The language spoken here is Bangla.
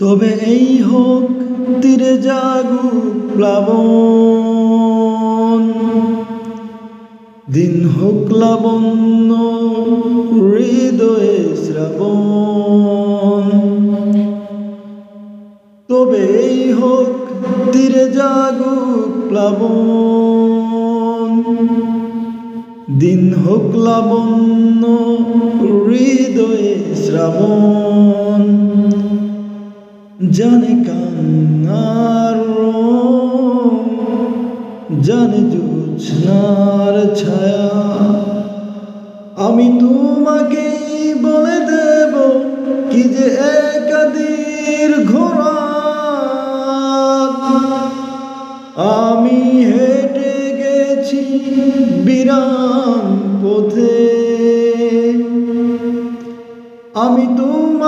তবে এই হোক তীরে জাগুক প্লাবন, দিন হোক লাবণ্য হৃদয়ে শ্রাবণ। তবে এই হোক তীরে জাগুক প্লাবন, দিন হোক লাবণ্য হৃদয়ে শ্রাবণ। জানে কান্নার রং, জানে জোছনার ছায়া, আমি তোমাকেই বলে দেব কি যে একা দীর্ঘ রাত। আমি হেঁটে গেছি বিরাম পথে, আমি তোমার